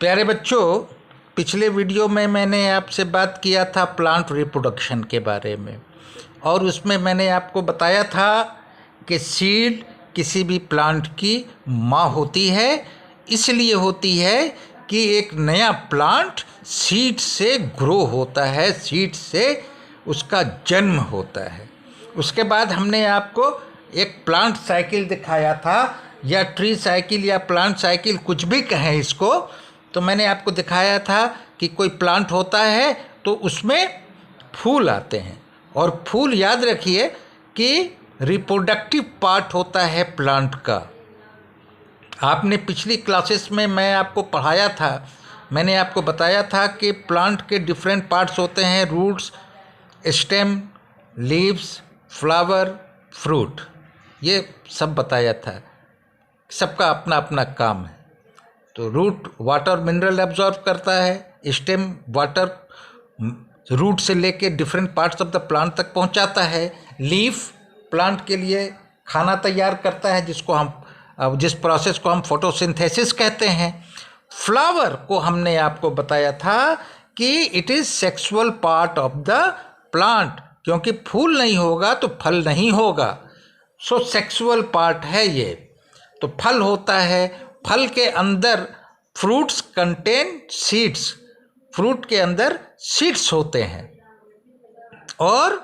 प्यारे बच्चों, पिछले वीडियो में मैंने आपसे बात किया था प्लांट रिप्रोडक्शन के बारे में और उसमें मैंने आपको बताया था कि सीड किसी भी प्लांट की माँ होती है। इसलिए होती है कि एक नया प्लांट सीड से ग्रो होता है, सीड से उसका जन्म होता है। उसके बाद हमने आपको एक प्लांट साइकिल दिखाया था, या ट्री साइकिल या प्लांट साइकिल, कुछ भी कहें इसको। तो मैंने आपको दिखाया था कि कोई प्लांट होता है तो उसमें फूल आते हैं, और फूल याद रखिए कि रिप्रोडक्टिव पार्ट होता है प्लांट का। आपने पिछली क्लासेस में मैं आपको पढ़ाया था, मैंने आपको बताया था कि प्लांट के डिफरेंट पार्ट्स होते हैं, roots, stem, leaves, flower, fruit. ये सब बताया था। सबका अपना अपना काम है। तो रूट वाटर मिनरल एब्जॉर्ब करता है, स्टेम वाटर रूट से लेके different parts of the plant तक पहुंचाता है, लीफ प्लांट के लिए खाना तैयार करता है जिस प्रोसेस को हम फोटोसिंथेसिस कहते हैं। फ्लावर को हमने आपको बताया था कि it is sexual part of the plant, क्योंकि फूल नहीं होगा तो फल नहीं होगा। सो सेक्सुअल पार्ट है ये। तो फल होता है, फल के अंदर फ्रूट्स कंटेन सीड्स, फ्रूट के अंदर सीड्स होते हैं, और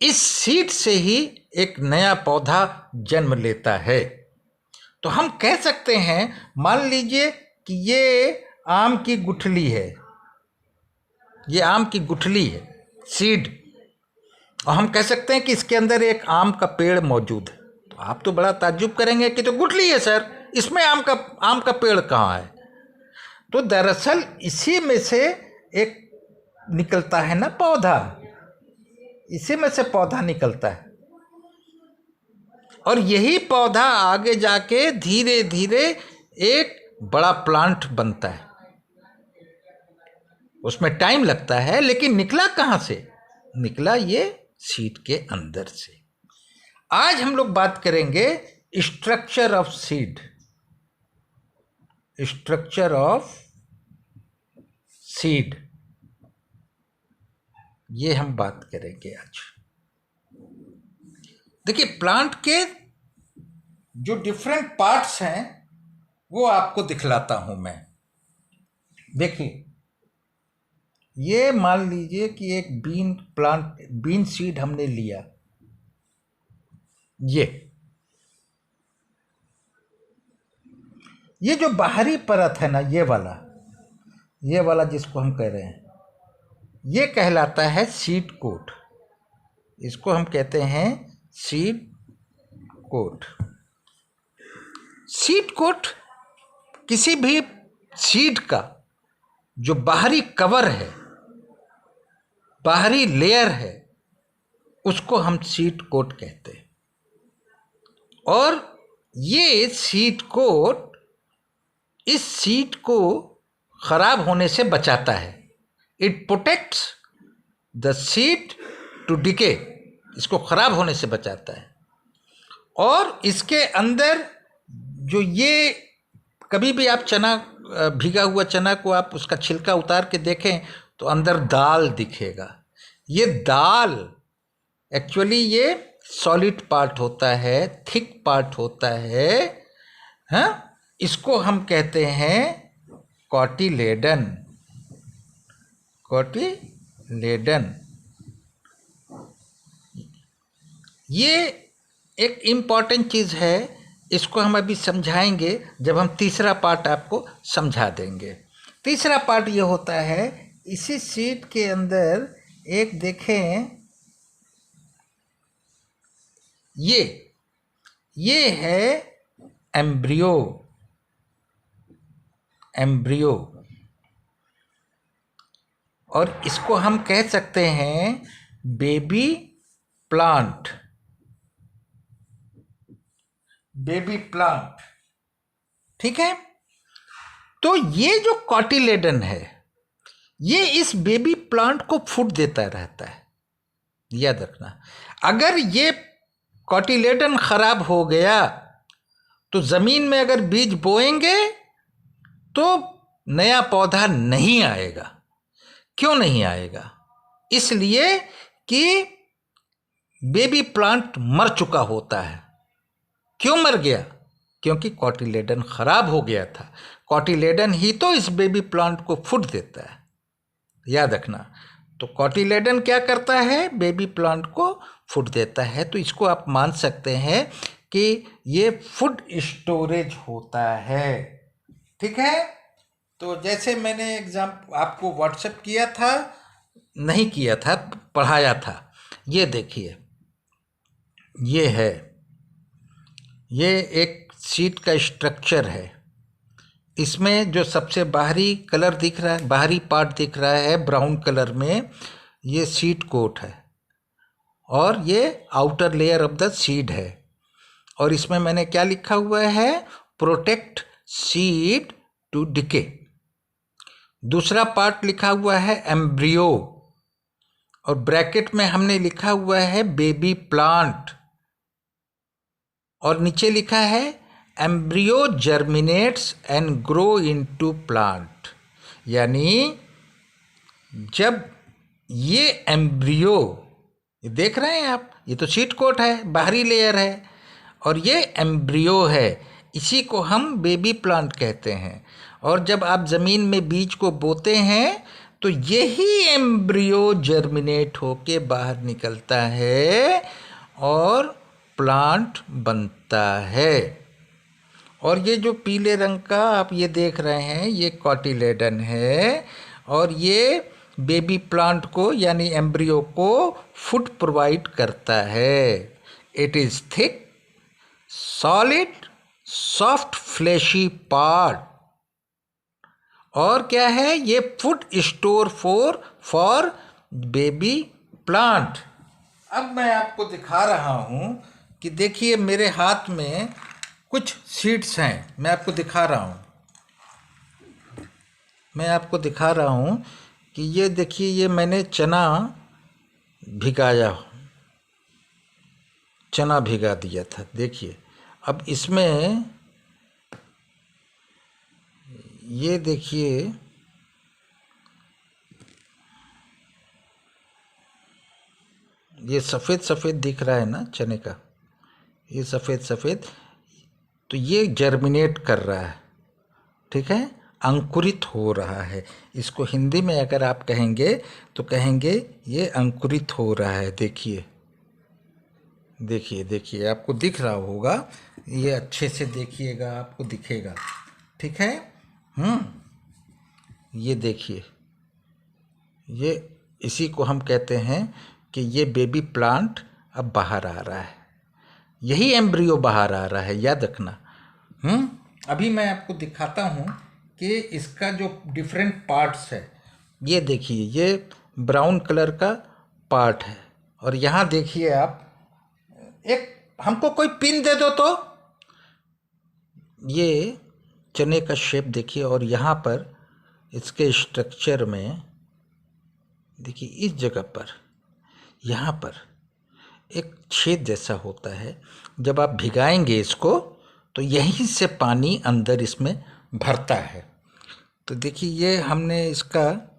इस सीड से ही एक नया पौधा जन्म लेता है। तो हम कह सकते हैं, मान लीजिए कि ये आम की गुठली है, ये आम की गुठली है, सीड, और हम कह सकते हैं कि इसके अंदर एक आम का पेड़ मौजूद है। तो आप तो बड़ा ताज्जुब करेंगे कि तो गुठली है सर, इसमें आम का पेड़ कहाँ है? तो दरअसल इसी में से एक निकलता है ना पौधा, इसी में से पौधा निकलता है, और यही पौधा आगे जाके धीरे धीरे एक बड़ा प्लांट बनता है। उसमें टाइम लगता है, लेकिन निकला कहाँ से? निकला ये सीड के अंदर से। आज हम लोग बात करेंगे structure of seed, structure of seed, ये हम बात करेंगे आज। देखिए, प्लांट के जो डिफरेंट पार्ट्स हैं वो आपको दिखलाता हूं मैं। देखिए, ये मान लीजिए कि एक बीन सीड हमने लिया। ये जो बाहरी परत है ना, ये वाला जिसको हम कह रहे हैं, ये कहलाता है सीड कोट। इसको हम कहते हैं सीड कोट। सीड कोट किसी भी सीड का जो बाहरी कवर है, बाहरी लेयर है, उसको हम सीड कोट कहते हैं। और ये सीड कोट इस सीड को खराब होने से बचाता है। It protects the seed to decay, इसको खराब होने से बचाता है। और इसके अंदर जो ये, कभी भी आप चना, भीगा हुआ चना को आप उसका छिलका उतार के देखें तो अंदर दाल दिखेगा। ये दाल एक्चुअली ये सॉलिड पार्ट होता है, थिक पार्ट होता है, हाँ? इसको हम कहते हैं कॉटिलेडन। कॉटिलेडन ये एक इम्पॉर्टेंट चीज़ है। इसको हम अभी समझाएंगे जब हम तीसरा पार्ट आपको समझा देंगे। तीसरा पार्ट ये होता है, इसी सीड के अंदर एक देखें, ये है एम्ब्रियो। और इसको हम कह सकते हैं बेबी प्लांट। ठीक है। तो ये जो कॉटिलेडन है, ये इस बेबी प्लांट को फूड देता रहता है। याद रखना, अगर ये कॉटिलेडन खराब हो गया तो जमीन में अगर बीज बोएंगे तो नया पौधा नहीं आएगा। क्यों नहीं आएगा? इसलिए कि बेबी प्लांट मर चुका होता है। क्यों मर गया? क्योंकि कॉटिलेडन खराब हो गया था। कॉटिलेडन ही तो इस बेबी प्लांट को फूड देता है, याद रखना। तो कॉटिलेडन क्या करता है? बेबी प्लांट को फूड देता है। तो इसको आप मान सकते हैं कि ये फूड स्टोरेज होता है। ठीक है। तो जैसे मैंने एग्जाम आपको व्हाट्सएप किया था, नहीं किया था, पढ़ाया था। ये देखिए, ये है, ये एक सीट का स्ट्रक्चर है। इसमें जो सबसे बाहरी कलर दिख रहा है, बाहरी पार्ट दिख रहा है ब्राउन कलर में, ये सीड कोट है और ये outer layer of the seed है। और इसमें मैंने क्या लिखा हुआ है? Protect seed to decay. दूसरा पार्ट लिखा हुआ है एम्ब्रियो, और ब्रैकेट में हमने लिखा हुआ है बेबी प्लांट, और नीचे लिखा है embryo germinates and grow into plant. यानी जब ये एम्ब्रियो, देख रहे हैं आप, ये तो सीड कोट है, बाहरी लेयर है, और ये एम्ब्रियो है, इसी को हम बेबी प्लांट कहते हैं। और जब आप ज़मीन में बीज को बोते हैं तो यही एम्ब्रियो जर्मिनेट होके बाहर निकलता है और प्लांट बनता है। और ये जो पीले रंग का आप ये देख रहे हैं, ये कॉटिलेडन है, और ये बेबी प्लांट को यानी एम्ब्रियो को फूड प्रोवाइड करता है। It is thick, solid, soft, fleshy part. और क्या है? ये food store for baby plant. अब मैं आपको दिखा रहा हूँ कि देखिए मेरे हाथ में कुछ सीड्स हैं, मैं आपको दिखा रहा हूँ। मैं आपको दिखा रहा हूँ कि ये देखिए, ये मैंने चना भिगा दिया था। देखिए अब इसमें ये देखिए, ये सफ़ेद सफ़ेद दिख रहा है ना चने का, ये सफ़ेद सफ़ेद, तो ये जर्मिनेट कर रहा है। ठीक है, अंकुरित हो रहा है। इसको हिंदी में अगर आप कहेंगे तो कहेंगे ये अंकुरित हो रहा है। देखिए देखिए देखिए, आपको दिख रहा होगा, ये अच्छे से देखिएगा, आपको दिखेगा। ठीक है। ये देखिए, ये इसी को हम कहते हैं कि ये बेबी प्लांट अब बाहर आ रहा है, यही एम्ब्रियो बाहर आ रहा है, याद रखना। अभी मैं आपको दिखाता हूँ कि इसका जो डिफरेंट पार्ट्स है। ये देखिए, ये ब्राउन कलर का पार्ट है, और यहाँ देखिए आप, एक हमको कोई पिन दे दो तो, ये चने का शेप देखिए, और यहाँ पर इसके स्ट्रक्चर में देखिए, इस जगह पर, यहाँ पर एक छेद जैसा होता है। जब आप भिगाएंगे इसको तो यहीं से पानी अंदर इसमें भरता है। तो देखिए, ये हमने इसका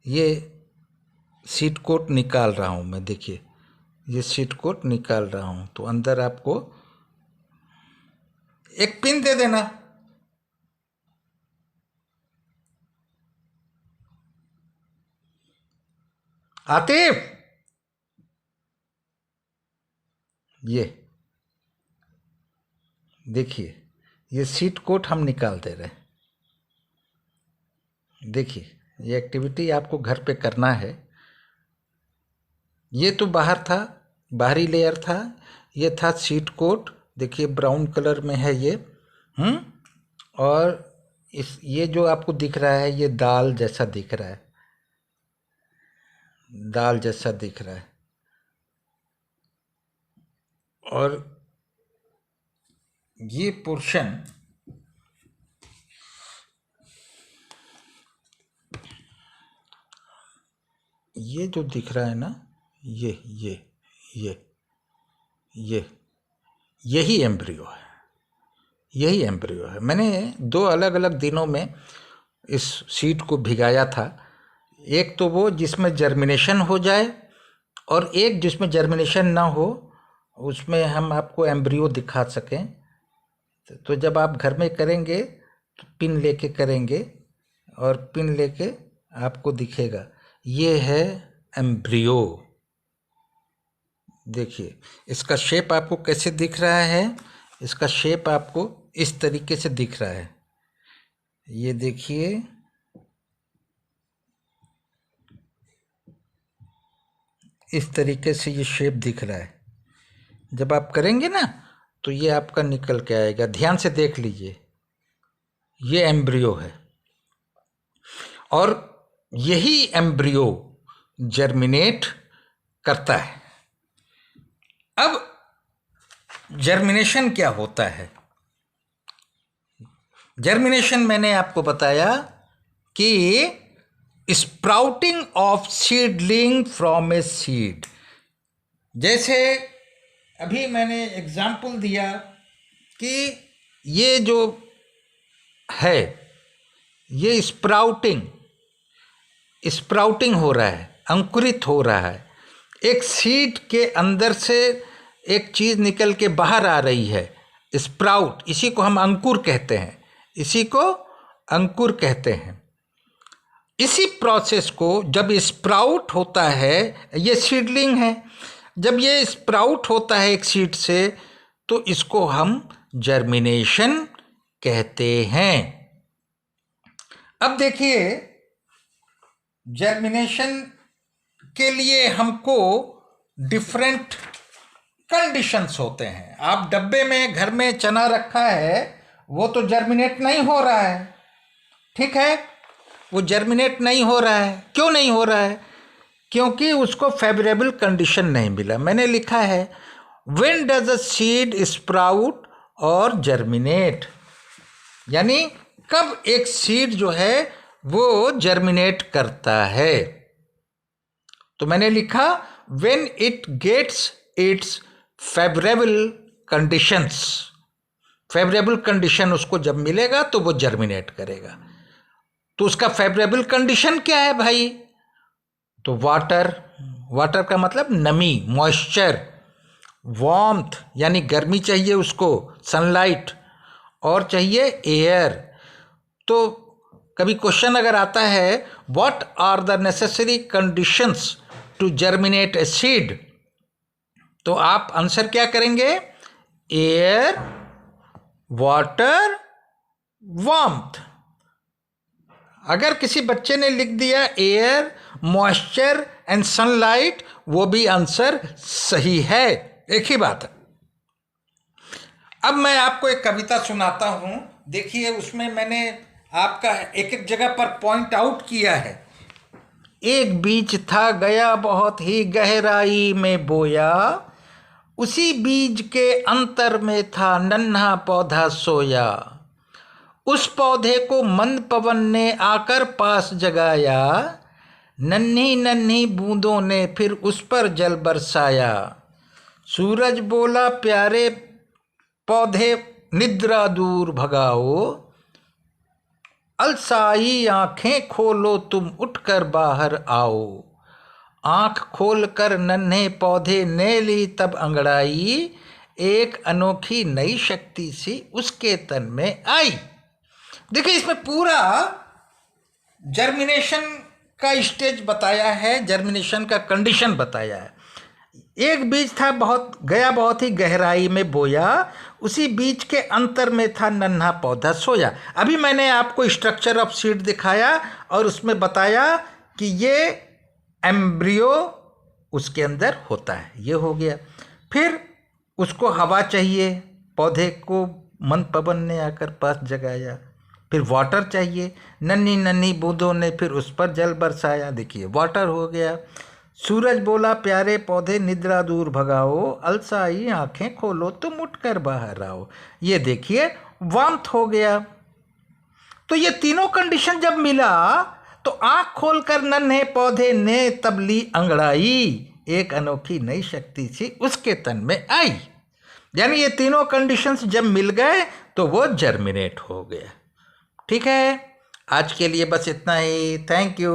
ये सीड कोट निकाल रहा हूँ मैं। देखिए, ये सीड कोट निकाल रहा हूँ, तो अंदर आपको एक पिन दे देना। आतिफ, ये देखिए, ये सीड कोट हम निकाल दे रहे हैं। देखिए, ये एक्टिविटी आपको घर पे करना है। ये तो बाहर था, बाहरी लेयर था, ये था सीड कोट। देखिए ब्राउन कलर में है ये। और इस ये जो आपको दिख रहा है, ये दाल जैसा दिख रहा है, दाल जैसा दिख रहा है। और ये पोर्शन, ये जो दिख रहा है ना, ये ये यही एम्ब्रियो है, यही एम्ब्रियो है। मैंने 2 अलग अलग दिनों में इस सीड को भिगाया था। एक तो वो जिसमें जर्मिनेशन हो जाए और एक जिसमें जर्मिनेशन ना हो, उसमें हम आपको एम्ब्रियो दिखा सकें। तो जब आप घर में करेंगे तो पिन लेके करेंगे और पिन लेके आपको दिखेगा। ये है एम्ब्रियो। देखिए इसका शेप आपको कैसे दिख रहा है। इसका शेप आपको इस तरीके से दिख रहा है। ये देखिए, इस तरीके से ये शेप दिख रहा है। जब आप करेंगे ना तो ये आपका निकल के आएगा। ध्यान से देख लीजिए, ये एम्ब्रियो है और यही एम्ब्रियो जर्मिनेट करता है। अब जर्मिनेशन क्या होता है? जर्मिनेशन मैंने आपको बताया कि sprouting of seedling from a seed. जैसे अभी मैंने एग्जाम्पल दिया कि ये जो है ये स्प्राउटिंग हो रहा है, अंकुरित हो रहा है। एक सीड के अंदर से एक चीज़ निकल के बाहर आ रही है, स्प्राउट। इसी को हम अंकुर कहते हैं, इसी को अंकुर कहते हैं। इसी प्रोसेस को जब स्प्राउट होता है, ये सीडलिंग है, जब ये स्प्राउट होता है एक सीड से तो इसको हम जर्मिनेशन कहते हैं। अब देखिए, जर्मिनेशन के लिए हमको डिफरेंट कंडीशंस होते हैं। आप डब्बे में घर में चना रखा है, वो तो जर्मिनेट नहीं हो रहा है, ठीक है, वो जर्मिनेट नहीं हो रहा है। क्यों नहीं हो रहा है? क्योंकि उसको फेवरेबल कंडीशन नहीं मिला। मैंने लिखा है when does a seed sprout और जर्मिनेट, यानी कब एक सीड जो है वो जर्मिनेट करता है। तो मैंने लिखा when it gets its favourable conditions. Favourable condition उसको जब मिलेगा तो वो जर्मिनेट करेगा। तो उसका फेवरेबल कंडीशन क्या है भाई? तो वाटर का मतलब नमी, मॉइस्चर, वार्मथ यानी गर्मी चाहिए उसको, सनलाइट, और चाहिए एयर। तो कभी क्वेश्चन अगर आता है what are the necessary conditions to germinate a seed, तो आप आंसर क्या करेंगे? Air, water, warmth. अगर किसी बच्चे ने लिख दिया एयर, मॉइस्चर एंड सनलाइट, वो भी आंसर सही है, एक ही बात है। अब मैं आपको एक कविता सुनाता हूं, देखिए उसमें मैंने आपका एक एक जगह पर पॉइंट आउट किया है। एक बीज था गया बहुत ही गहराई में बोया, उसी बीज के अंतर में था नन्हा पौधा सोया। उस पौधे को मंद पवन ने आकर पास जगाया, नन्ही नन्ही बूंदों ने फिर उस पर जल बरसाया। सूरज बोला प्यारे पौधे निद्रा दूर भगाओ, अलसाई आंखें खोलो तुम उठकर बाहर आओ। आंख खोलकर नन्हे पौधे ने ली तब अंगड़ाई, एक अनोखी नई शक्ति सी उसके तन में आई। देखिए इसमें पूरा जर्मिनेशन का स्टेज बताया है, जर्मिनेशन का कंडीशन बताया है। एक बीज था बहुत ही गहराई में बोया, उसी बीज के अंतर में था नन्हा पौधा सोया। अभी मैंने आपको स्ट्रक्चर ऑफ सीड दिखाया और उसमें बताया कि ये एम्ब्रियो उसके अंदर होता है, ये हो गया। फिर उसको हवा चाहिए, पौधे को मंद पवन ने आकर पास जगाया। फिर वाटर चाहिए, नन्ही नन्ही बूंदों ने फिर उस पर जल बरसाया, देखिए वाटर हो गया। सूरज बोला प्यारे पौधे निद्रा दूर भगाओ, अलसाई आंखें खोलो तुम उठकर बाहर आओ, ये देखिए वार्मथ हो गया। तो ये तीनों कंडीशन जब मिला तो आंख खोलकर नन्हे पौधे ने तब ली अंगड़ाई, एक अनोखी नई शक्ति सी उसके तन में आई। यानी ये तीनों कंडीशंस जब मिल गए तो वो जर्मिनेट हो गया। ठीक है, आज के लिए बस इतना ही। Thank you.